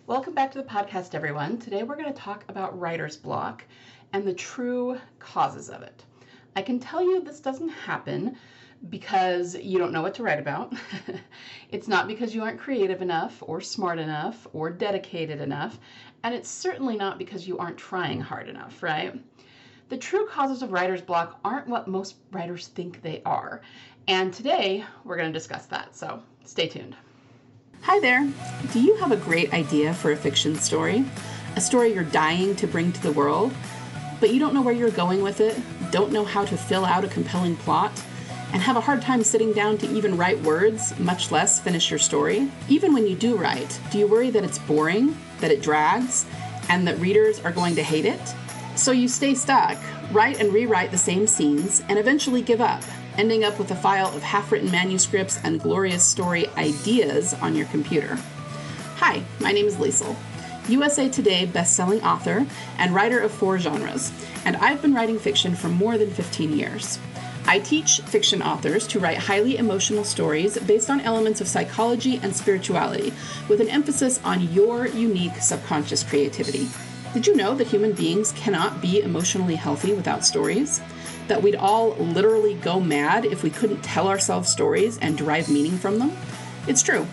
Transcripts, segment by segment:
Welcome back to the podcast, everyone. Today we're going to talk about writer's block and the true causes of it. I can tell you this doesn't happen because you don't know what to write about. It's not because you aren't creative enough or smart enough or dedicated enough, and it's certainly not because you aren't trying hard enough, right? The true causes of writer's block aren't what most writers think they are, and today we're going to discuss that, so stay tuned. Hi there! Do you have a great idea for a fiction story? A story you're dying to bring to the world, but you don't know where you're going with it, don't know how to fill out a compelling plot, and have a hard time sitting down to even write words, much less finish your story? Even when you do write, do you worry that it's boring, that it drags, and that readers are going to hate it? So you stay stuck, write and rewrite the same scenes, and eventually give up, ending up with a file of half-written manuscripts and glorious story ideas on your computer. Hi, my name is Liesl, USA Today best-selling author and writer of 4 genres, and I've been writing fiction for more than 15 years. I teach fiction authors to write highly emotional stories based on elements of psychology and spirituality, with an emphasis on your unique subconscious creativity. Did you know that human beings cannot be emotionally healthy without stories? That we'd all literally go mad if we couldn't tell ourselves stories and derive meaning from them? It's true,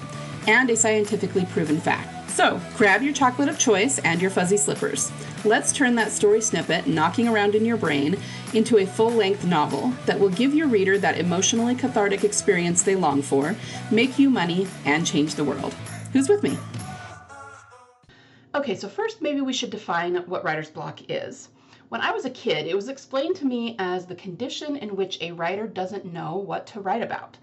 and a scientifically proven fact. So, grab your chocolate of choice and your fuzzy slippers. Let's turn that story snippet knocking around in your brain into a full-length novel that will give your reader that emotionally cathartic experience they long for, make you money, and change the world. Who's with me? Okay, so first maybe we should define what writer's block is. When I was a kid, it was explained to me as the condition in which a writer doesn't know what to write about.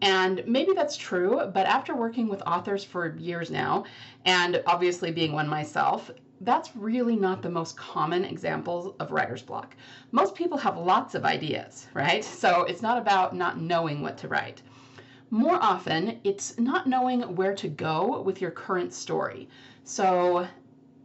And maybe that's true, but after working with authors for years now, and obviously being one myself, that's really not the most common example of writer's block. Most people have lots of ideas, right? So it's not about not knowing what to write. More often, it's not knowing where to go with your current story. So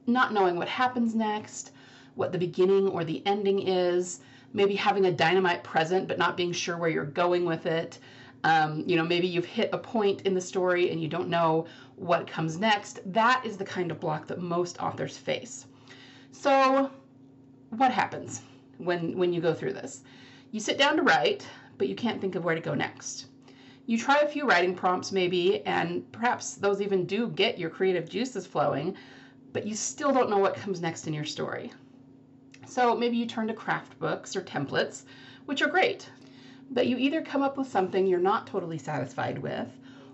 not knowing what happens next, what the beginning or the ending is, maybe having a dynamite present but not being sure where you're going with it. Maybe you've hit a point in the story and you don't know what comes next. That is the kind of block that most authors face. So what happens when you go through this? You sit down to write, but you can't think of where to go next. You try a few writing prompts maybe, and perhaps those even do get your creative juices flowing, but you still don't know what comes next in your story. So maybe you turn to craft books or templates, which are great, but you either come up with something you're not totally satisfied with,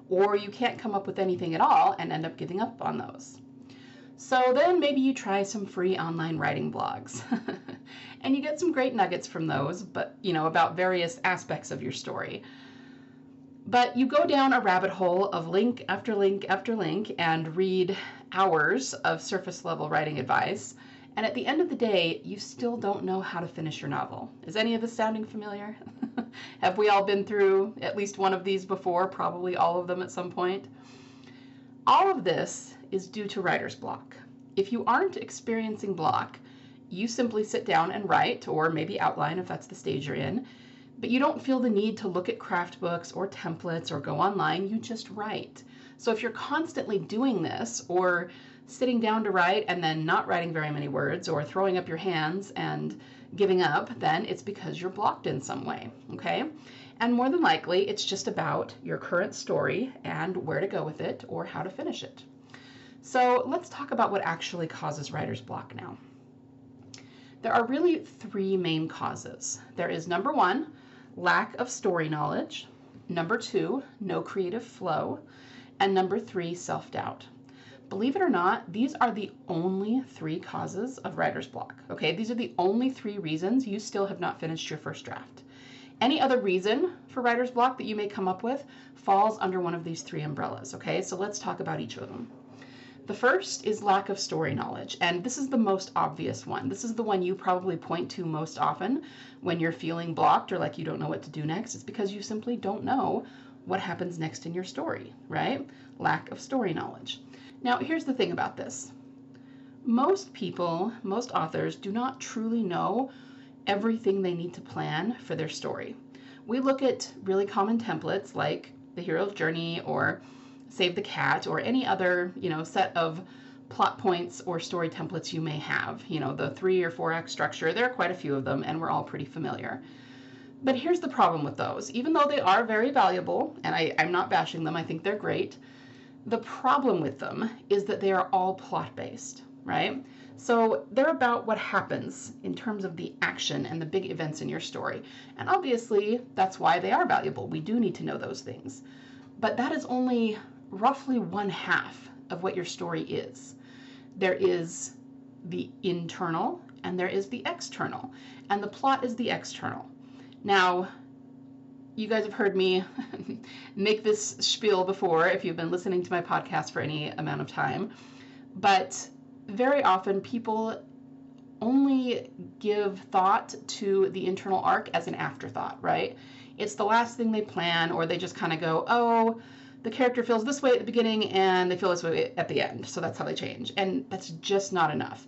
or you can't come up with anything at all and end up giving up on those. So then maybe you try some free online writing blogs, and you get some great nuggets from those, but about various aspects of your story. But you go down a rabbit hole of link after link after link and read hours of surface level writing advice. And at the end of the day, you still don't know how to finish your novel. Is any of this sounding familiar? Have we all been through at least one of these before? Probably all of them at some point. All of this is due to writer's block. If you aren't experiencing block, you simply sit down and write, or maybe outline if that's the stage you're in, but you don't feel the need to look at craft books or templates or go online, you just write. So if you're constantly doing this, or sitting down to write and then not writing very many words, or throwing up your hands and giving up, then it's because you're blocked in some way, okay? And more than likely, it's just about your current story and where to go with it or how to finish it. So let's talk about what actually causes writer's block now. There are really 3 main causes. There is number 1, lack of story knowledge, number 2, no creative flow, and number 3, self-doubt. Believe it or not, these are the only 3 causes of writer's block, okay? These are the only 3 reasons you still have not finished your first draft. Any other reason for writer's block that you may come up with falls under one of these 3 umbrellas, okay? So let's talk about each of them. The first is lack of story knowledge, and this is the most obvious one. This is the one you probably point to most often when you're feeling blocked or like you don't know what to do next. It's because you simply don't know what happens next in your story, right? Lack of story knowledge. Now, here's the thing about this. Most people, most authors, do not truly know everything they need to plan for their story. We look at really common templates like the hero's journey or Save the Cat or any other, set of plot points or story templates you may have. You know, the 3 or 4 act structure, there are quite a few of them, and we're all pretty familiar. But here's the problem with those. Even though they are very valuable, and I'm not bashing them, I think they're great, the problem with them is that they are all plot-based, right? So they're about what happens in terms of the action and the big events in your story. And obviously, that's why they are valuable. We do need to know those things. But that is only roughly 1/2 of what your story is. There is the internal and there is the external. And the plot is the external. Now, you guys have heard me make this spiel before if you've been listening to my podcast for any amount of time, but very often people only give thought to the internal arc as an afterthought, right? It's the last thing they plan, or they just kind of go, oh, the character feels this way at the beginning and they feel this way at the end, so that's how they change. And that's just not enough.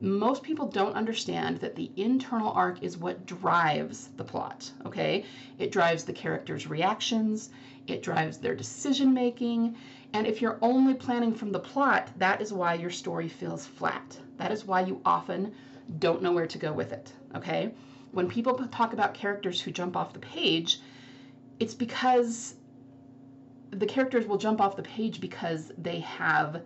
Most people don't understand that the internal arc is what drives the plot, okay? It drives the characters' reactions, it drives their decision making, and if you're only planning from the plot, that is why your story feels flat. That is why you often don't know where to go with it, okay? When people talk about characters who jump off the page, it's because the characters will jump off the page because they have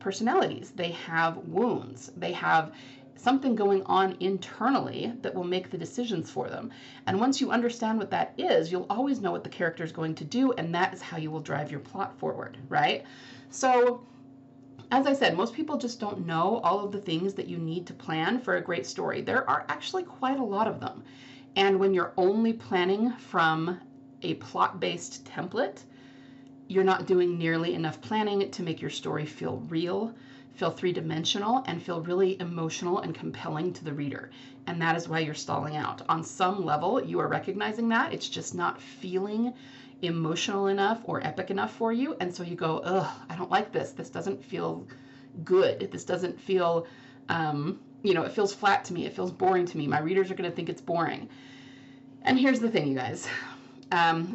personalities, they have wounds, they have something going on internally that will make the decisions for them. And once you understand what that is, you'll always know what the character is going to do, and that is how you will drive your plot forward, right? So, as I said, most people just don't know all of the things that you need to plan for a great story. There are actually quite a lot of them. And when you're only planning from a plot-based template, you're not doing nearly enough planning to make your story feel real, feel three-dimensional, and feel really emotional and compelling to the reader. And that is why you're stalling out. On some level, you are recognizing that. It's just not feeling emotional enough or epic enough for you. And so you go, ugh, I don't like this. This doesn't feel good. This doesn't feel, it feels flat to me. It feels boring to me. My readers are going to think it's boring. And here's the thing, you guys.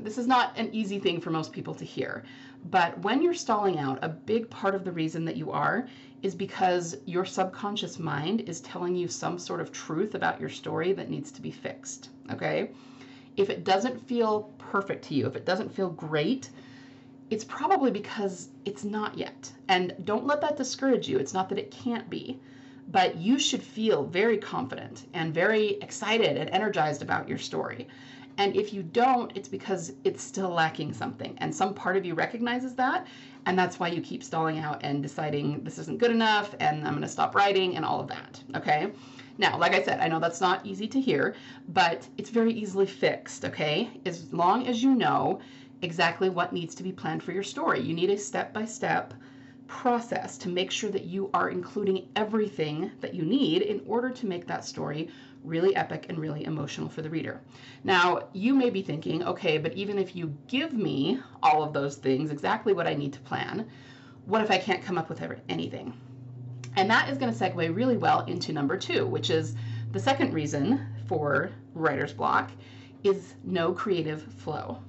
This is not an easy thing for most people to hear, but when you're stalling out, a big part of the reason that you are is because your subconscious mind is telling you some sort of truth about your story that needs to be fixed, okay? If it doesn't feel perfect to you, if it doesn't feel great, it's probably because it's not yet. And don't let that discourage you. It's not that it can't be, but you should feel very confident and very excited and energized about your story. And if you don't, it's because it's still lacking something. And some part of you recognizes that. And that's why you keep stalling out and deciding this isn't good enough and I'm going to stop writing and all of that. Okay. Now, like I said, I know that's not easy to hear, but it's very easily fixed. Okay. As long as you know exactly what needs to be planned for your story, you need a step-by-step process to make sure that you are including everything that you need in order to make that story really epic and really emotional for the reader. Now, you may be thinking, okay, but even if you give me all of those things, exactly what I need to plan, what if I can't come up with anything? And that is going to segue really well into number 2, which is the second reason for writer's block, is no creative flow.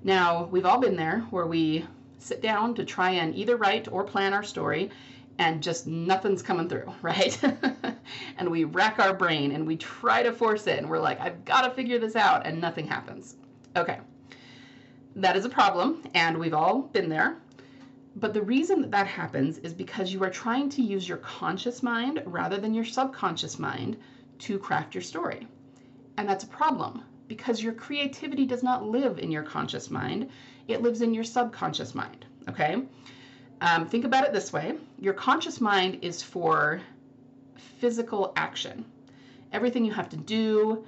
Now, we've all been there where we sit down to try and either write or plan our story and just nothing's coming through, right? And we rack our brain and we try to force it and we're like, I've got to figure this out, and nothing happens. Okay, that is a problem and we've all been there. But the reason that that happens is because you are trying to use your conscious mind rather than your subconscious mind to craft your story. And that's a problem because your creativity does not live in your conscious mind. It lives in your subconscious mind, okay? Think about it this way. Your conscious mind is for physical action. Everything you have to do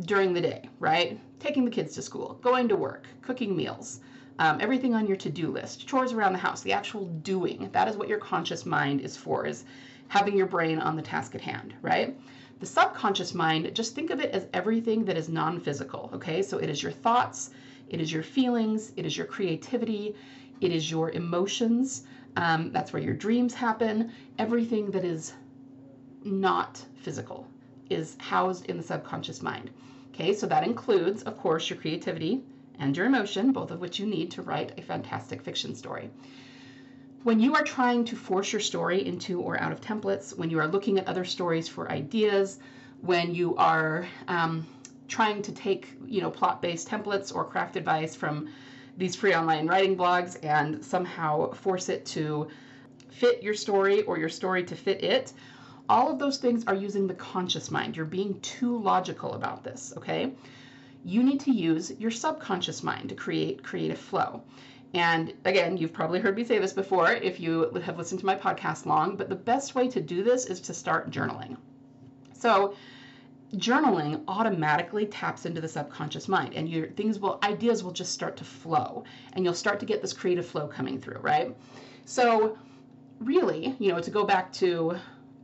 during the day, right? Taking the kids to school, going to work, cooking meals, everything on your to-do list, chores around the house, the actual doing. That is what your conscious mind is for, is having your brain on the task at hand, right? The subconscious mind, just think of it as everything that is non-physical, okay? So it is your thoughts, it is your feelings, it is your creativity, it is your emotions. That's where your dreams happen. Everything that is not physical is housed in the subconscious mind. Okay, so that includes, of course, your creativity and your emotion, both of which you need to write a fantastic fiction story. When you are trying to force your story into or out of templates, when you are looking at other stories for ideas, when you are trying to take, plot-based templates or craft advice from these free online writing blogs and somehow force it to fit your story or your story to fit it, all of those things are using the conscious mind. You're being too logical about this, okay? You need to use your subconscious mind to create creative flow. And again, you've probably heard me say this before if you have listened to my podcast long, but the best way to do this is to start journaling. So journaling automatically taps into the subconscious mind, and ideas will just start to flow, and you'll start to get this creative flow coming through, right? So really, to go back to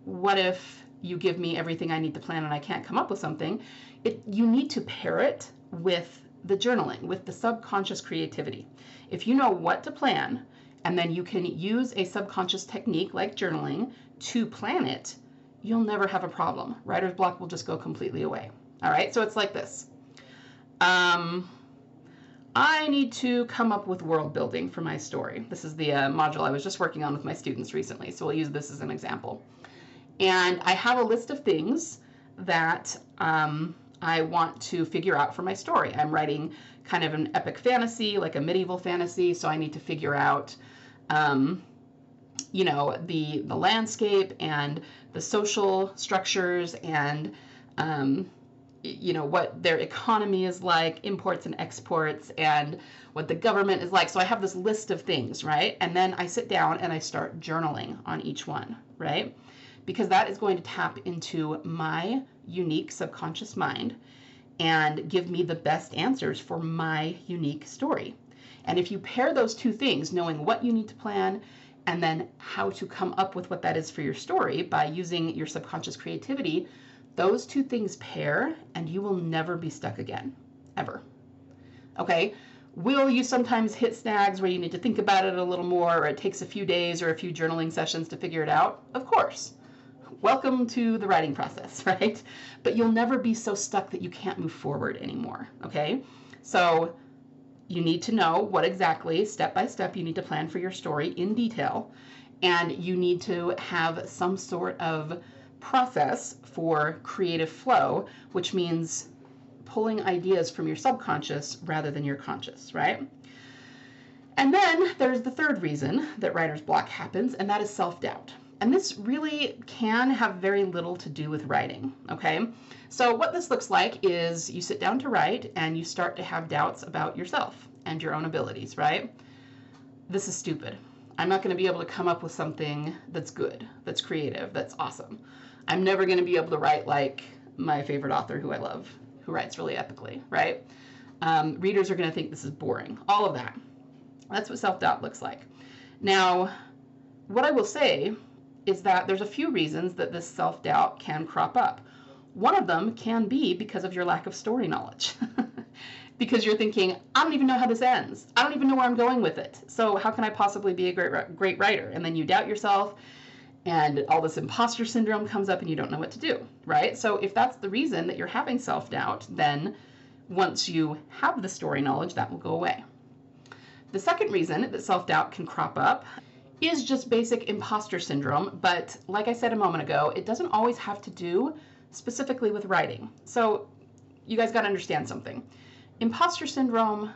what if you give me everything I need to plan and I can't come up with something, you need to pair it with the journaling, with the subconscious creativity. If you know what to plan, and then you can use a subconscious technique like journaling to plan it, you'll never have a problem. Writer's block will just go completely away. All right, so it's like this. I need to come up with world building for my story. This is the module I was just working on with my students recently, so we'll use this as an example. And I have a list of things that I want to figure out for my story. I'm writing kind of an epic fantasy, like a medieval fantasy, so I need to figure out the landscape and the social structures and what their economy is like, imports and exports, and what the government is like. So I have this list of things, right? And then I sit down and I start journaling on each one, right? Because that is going to tap into my unique subconscious mind and give me the best answers for my unique story. And if you pair those two things, knowing what you need to plan and then how to come up with what that is for your story by using your subconscious creativity, those two things pair and you will never be stuck again, ever. Okay? Will you sometimes hit snags where you need to think about it a little more, or it takes a few days or a few journaling sessions to figure it out? Of course. Welcome to the writing process, right? But you'll never be so stuck that you can't move forward anymore, okay? So you need to know what exactly, step by step, you need to plan for your story in detail, and you need to have some sort of process for creative flow, which means pulling ideas from your subconscious rather than your conscious, right? And then there's the third reason that writer's block happens, and that is self-doubt. And this really can have very little to do with writing, okay? So what this looks like is you sit down to write and you start to have doubts about yourself and your own abilities, right? This is stupid. I'm not going to be able to come up with something that's good, that's creative, that's awesome. I'm never going to be able to write like my favorite author who I love, who writes really epically, right? Readers are going to think this is boring. All of that. That's what self-doubt looks like. Now, what I will say is that there's a few reasons that this self-doubt can crop up. One of them can be because of your lack of story knowledge. Because you're thinking, I don't even know how this ends. I don't even know where I'm going with it. So how can I possibly be a great writer? And then you doubt yourself, and all this imposter syndrome comes up and you don't know what to do, right? So if that's the reason that you're having self-doubt, then once you have the story knowledge, that will go away. The second reason that self-doubt can crop up is just basic imposter syndrome, but like I said a moment ago, it doesn't always have to do specifically with writing. So you guys got to understand something. Imposter syndrome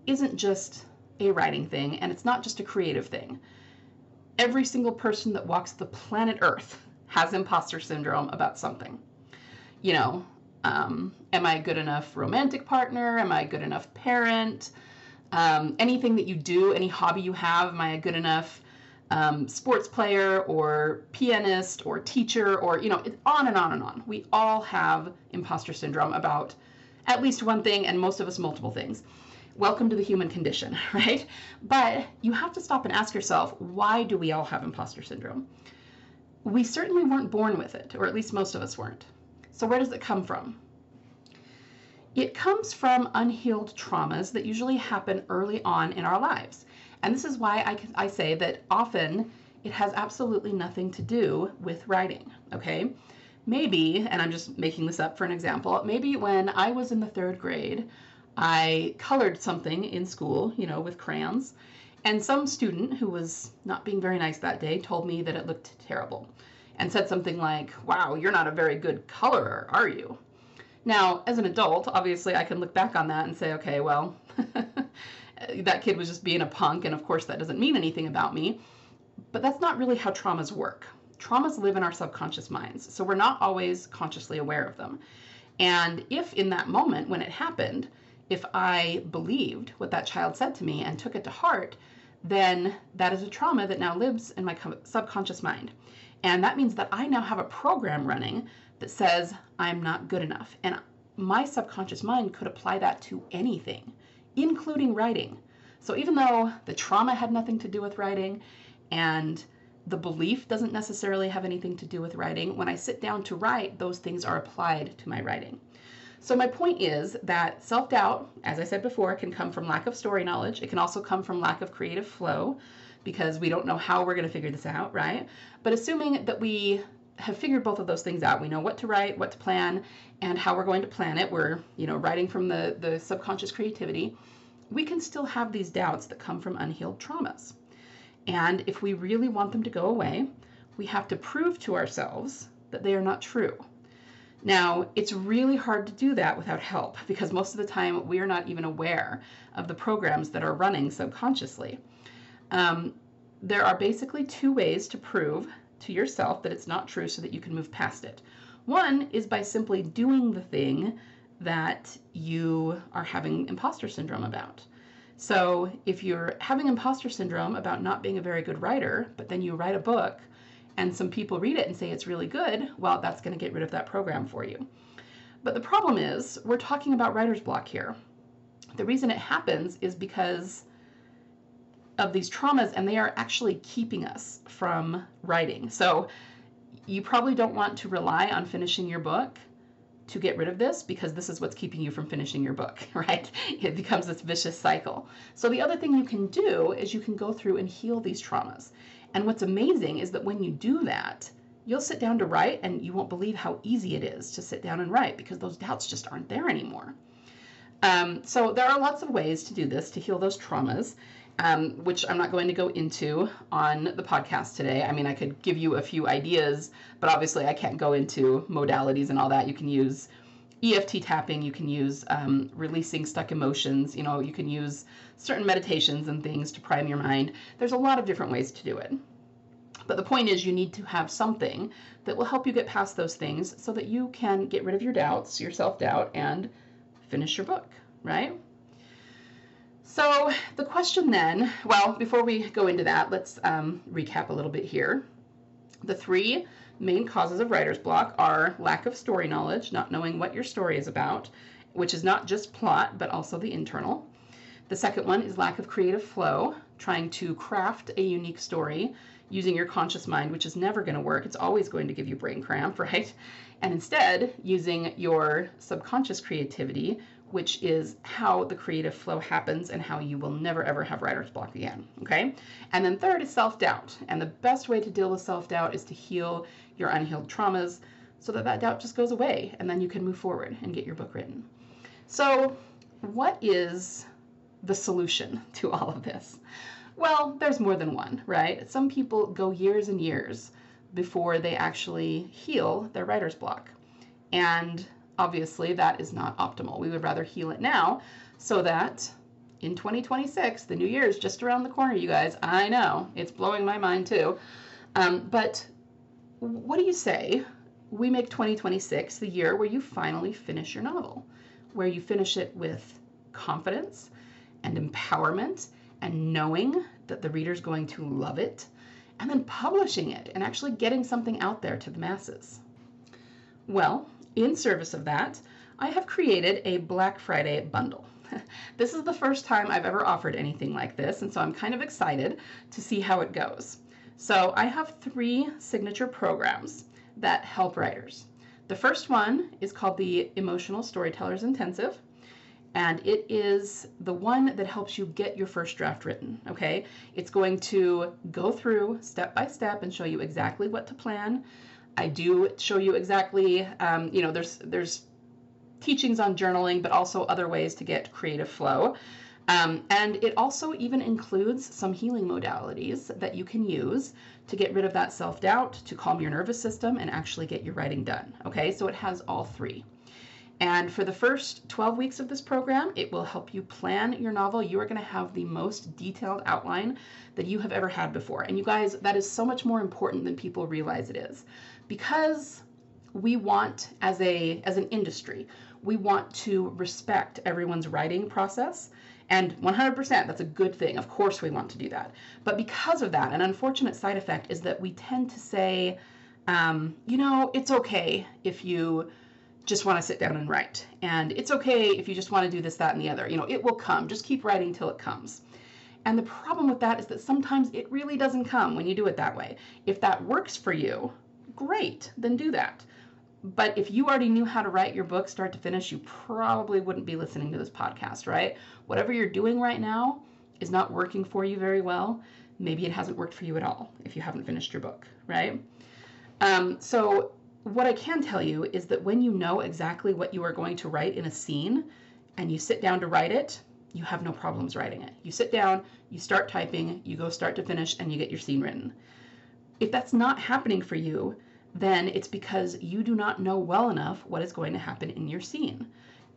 isn't just a writing thing, and it's not just a creative thing. Every single person that walks the planet Earth has imposter syndrome about something. Am I a good enough romantic partner? Am I a good enough parent? Anything that you do, any hobby you have, am I a good enough sports player or pianist or teacher, or, it's on and on and on. We all have imposter syndrome about at least one thing, and most of us multiple things. Welcome to the human condition, right? But you have to stop and ask yourself, why do we all have imposter syndrome? We certainly weren't born with it, or at least most of us weren't. So where does it come from? It comes from unhealed traumas that usually happen early on in our lives. And this is why I say that often it has absolutely nothing to do with writing, okay? Maybe, and I'm just making this up for an example, maybe when I was in the 3rd grade, I colored something in school, with crayons, And some student who was not being very nice that day told me that it looked terrible and said something like, "Wow, you're not a very good colorer, are you?" Now, as an adult, obviously I can look back on that and say, okay, well, that kid was just being a punk, and of course that doesn't mean anything about me. But that's not really how traumas work. Traumas live in our subconscious minds, so we're not always consciously aware of them. And if in that moment when it happened, if I believed what that child said to me and took it to heart, then that is a trauma that now lives in my subconscious mind. And that means that I now have a program running that says I'm not good enough. And my subconscious mind could apply that to anything, including writing. So even though the trauma had nothing to do with writing and the belief doesn't necessarily have anything to do with writing, when I sit down to write, those things are applied to my writing. So my point is that self-doubt, as I said before, can come from lack of story knowledge. It can also come from lack of creative flow because we don't know how we're going to figure this out, right? But assuming that we have figured both of those things out, we know what to write, what to plan, and how we're going to plan it. We're, writing from the subconscious creativity. We can still have these doubts that come from unhealed traumas. And if we really want them to go away, we have to prove to ourselves that they are not true. Now, it's really hard to do that without help because most of the time we are not even aware of the programs that are running subconsciously. There are basically two ways to prove to yourself that it's not true so that you can move past it. One is by simply doing the thing that you are having imposter syndrome about. So if you're having imposter syndrome about not being a very good writer, but then you write a book and some people read it and say it's really good, well, that's going to get rid of that program for you. But the problem is we're talking about writer's block here. The reason it happens is because of these traumas, and they are actually keeping us from writing. So you probably don't want to rely on finishing your book to get rid of this because this is what's keeping you from finishing your book, right? It becomes this vicious cycle. So the other thing you can do is you can go through and heal these traumas. And what's amazing is that when you do that, you'll sit down to write and you won't believe how easy it is to sit down and write because those doubts just aren't there anymore. So there are lots of ways to do this, to heal those traumas. Which I'm not going to go into on the podcast today. I mean, I could give you a few ideas, but obviously I can't go into modalities and all that. You can use EFT tapping, you can use releasing stuck emotions, you can use certain meditations and things to prime your mind. There's a lot of different ways to do it. But the point is you need to have something that will help you get past those things so that you can get rid of your doubts, your self-doubt, and finish your book, right? So the question then, well, before we go into that, let's recap a little bit here. The three main causes of writer's block are lack of story knowledge, not knowing what your story is about, which is not just plot, but also the internal. The second one is lack of creative flow, trying to craft a unique story using your conscious mind, which is never going to work. It's always going to give you brain cramp, right? And instead, using your subconscious creativity, which is how the creative flow happens and how you will never ever have writer's block again, okay? And then third is self-doubt. And the best way to deal with self-doubt is to heal your unhealed traumas so that that doubt just goes away and then you can move forward and get your book written. So what is the solution to all of this? Well, there's more than one, right? Some people go years and years before they actually heal their writer's block. And obviously, that is not optimal. We would rather heal it now so that in 2026, the new year is just around the corner, you guys. I know, it's blowing my mind too. But what do you say we make 2026 the year where you finally finish your novel, where you finish it with confidence and empowerment and knowing that the reader's going to love it, and then publishing it and actually getting something out there to the masses? Well, in service of that, I have created a Black Friday bundle. This is the first time I've ever offered anything like this, and so I'm kind of excited to see how it goes. So I have 3 signature programs that help writers. The first one is called the Emotional Storyteller's Intensive, and it is the one that helps you get your first draft written, okay? It's going to go through step by step and show you exactly what to plan. I do show you exactly, there's teachings on journaling, but also other ways to get creative flow. And it also even includes some healing modalities that you can use to get rid of that self-doubt, to calm your nervous system, and actually get your writing done. Okay, so it has all three. And for the first 12 weeks of this program, it will help you plan your novel. You are going to have the most detailed outline that you have ever had before. And you guys, that is so much more important than people realize it is. Because we want, as an industry, we want to respect everyone's writing process. And 100%, that's a good thing. Of course we want to do that. But because of that, an unfortunate side effect is that we tend to say, it's okay if you just want to sit down and write. And it's okay if you just want to do this, that, and the other. It will come. Just keep writing till it comes. And the problem with that is that sometimes it really doesn't come when you do it that way. If that works for you, great, then do that. But if you already knew how to write your book start to finish, you probably wouldn't be listening to this podcast, right? Whatever you're doing right now is not working for you very well. Maybe it hasn't worked for you at all if you haven't finished your book, right? So what I can tell you is that when you know exactly what you are going to write in a scene and you sit down to write it, you have no problems writing it. You sit down, you start typing, you go start to finish, and you get your scene written. If that's not happening for you, then it's because you do not know well enough what is going to happen in your scene.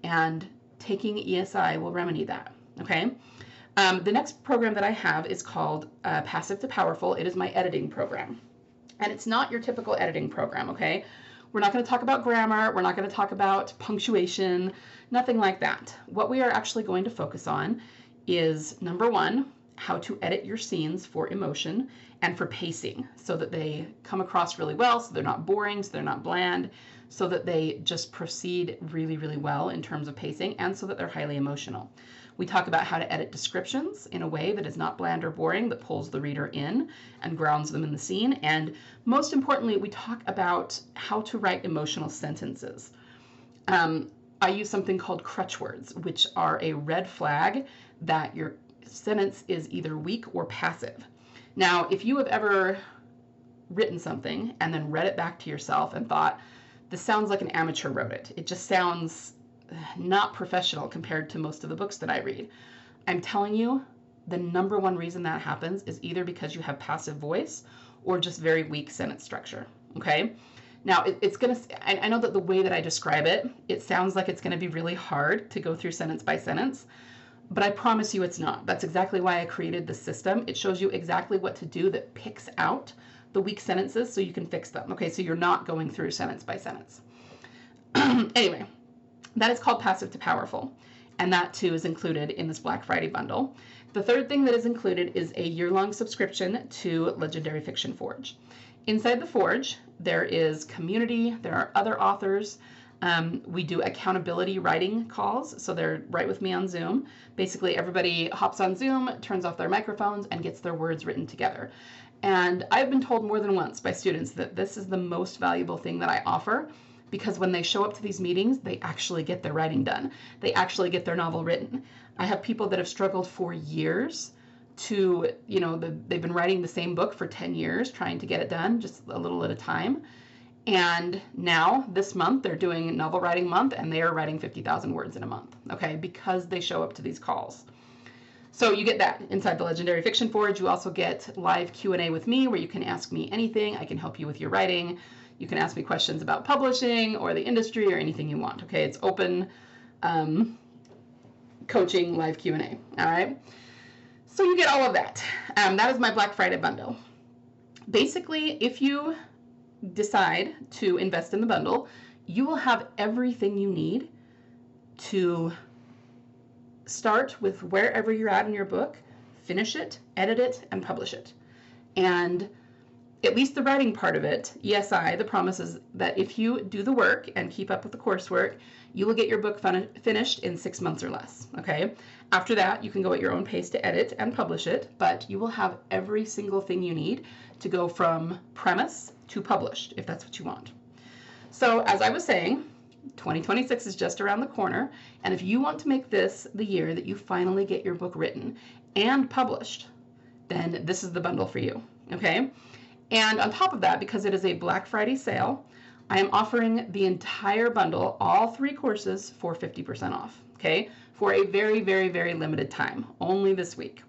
And taking ESI will remedy that, okay? The next program that I have is called Passive to Powerful. It is my editing program. And it's not your typical editing program, okay? We're not going to talk about grammar. We're not going to talk about punctuation, nothing like that. What we are actually going to focus on is, number one, how to edit your scenes for emotion and for pacing so that they come across really well, so they're not boring, so they're not bland, so that they just proceed really, really well in terms of pacing, and so that they're highly emotional. We talk about how to edit descriptions in a way that is not bland or boring, that pulls the reader in and grounds them in the scene. And most importantly, we talk about how to write emotional sentences. I use something called crutch words, which are a red flag that your sentence is either weak or passive. Now, if you have ever written something and then read it back to yourself and thought, this sounds like an amateur wrote it, it just sounds not professional compared to most of the books that I read, I'm telling you, the number one reason that happens is either because you have passive voice or just very weak sentence structure, okay? Now, I know that the way that I describe it, it sounds like it's going to be really hard to go through sentence by sentence, but I promise you it's not. That's exactly why I created the system. It shows you exactly what to do that picks out the weak sentences so you can fix them. Okay, so you're not going through sentence by sentence. Anyway, that is called Passive to Powerful, and that too is included in this Black Friday bundle. The third thing that is included is a year-long subscription to Legendary Fiction Forge. Inside the Forge, there is community, there are other authors. We do accountability writing calls, so they're right with me on Zoom. Basically, everybody hops on Zoom, turns off their microphones, and gets their words written together. And I've been told more than once by students that this is the most valuable thing that I offer, because when they show up to these meetings, they actually get their writing done. They actually get their novel written. I have people that have struggled for years to, they've been writing the same book for 10 years, trying to get it done just a little at a time. And now this month they're doing novel writing month and they are writing 50,000 words in a month, okay, because they show up to these calls. So you get that inside the Legendary Fiction Forge. You also get live Q&A with me where you can ask me anything. I can help you with your writing. You can ask me questions about publishing or the industry or anything you want, okay? It's open coaching, live Q&A, all right? So you get all of that. That is my Black Friday bundle. Basically, if you decide to invest in the bundle, you will have everything you need to start with wherever you're at in your book, finish it, edit it, and publish it. And at least the writing part of it, ESI, the promise is that if you do the work and keep up with the coursework, you will get your book finished in 6 months or less, okay? After that, you can go at your own pace to edit and publish it, but you will have every single thing you need to go from premise to published, if that's what you want. So as I was saying, 2026 is just around the corner, and if you want to make this the year that you finally get your book written and published, then this is the bundle for you, okay? And on top of that, because it is a Black Friday sale, I am offering the entire bundle, all 3 courses, for 50% off, okay? for a very, very, very limited time, only this week.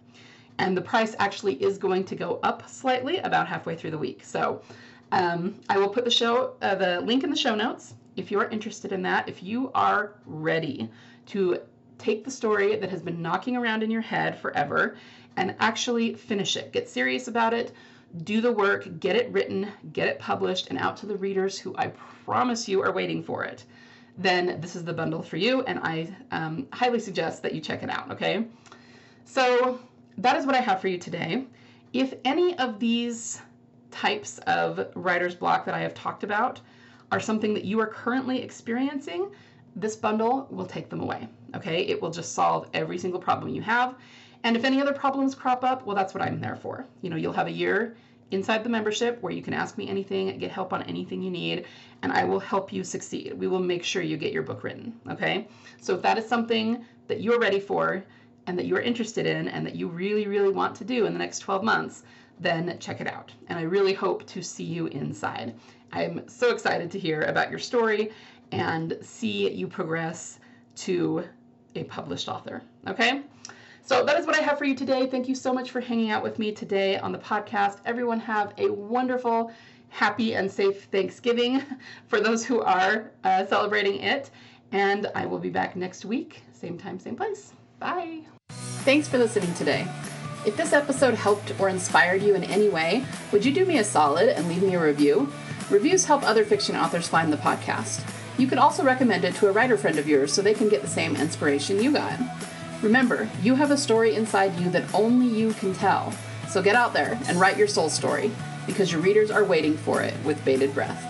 And the price actually is going to go up slightly about halfway through the week. So I will put the link in the show notes if you are interested in that. If you are ready to take the story that has been knocking around in your head forever and actually finish it, get serious about it, do the work, get it written, get it published and out to the readers who I promise you are waiting for it, then this is the bundle for you, and I highly suggest that you check it out, okay? So that is what I have for you today. If any of these types of writer's block that I have talked about are something that you are currently experiencing, this bundle will take them away, okay? It will just solve every single problem you have. And if any other problems crop up, well, that's what I'm there for. You know, you'll have a year inside the membership where you can ask me anything, get help on anything you need, and I will help you succeed. We will make sure you get your book written, okay? So if that is something that you're ready for and that you're interested in and that you really, really want to do in the next 12 months, then check it out. And I really hope to see you inside. I'm so excited to hear about your story and see you progress to a published author, okay? So that is what I have for you today. Thank you so much for hanging out with me today on the podcast. Everyone have a wonderful, happy, and safe Thanksgiving for those who are celebrating it. And I will be back next week, same time, same place. Bye. Thanks for listening today. If this episode helped or inspired you in any way, would you do me a solid and leave me a review? Reviews help other fiction authors find the podcast. You can also recommend it to a writer friend of yours so they can get the same inspiration you got. Remember, you have a story inside you that only you can tell. So get out there and write your soul story, because your readers are waiting for it with bated breath.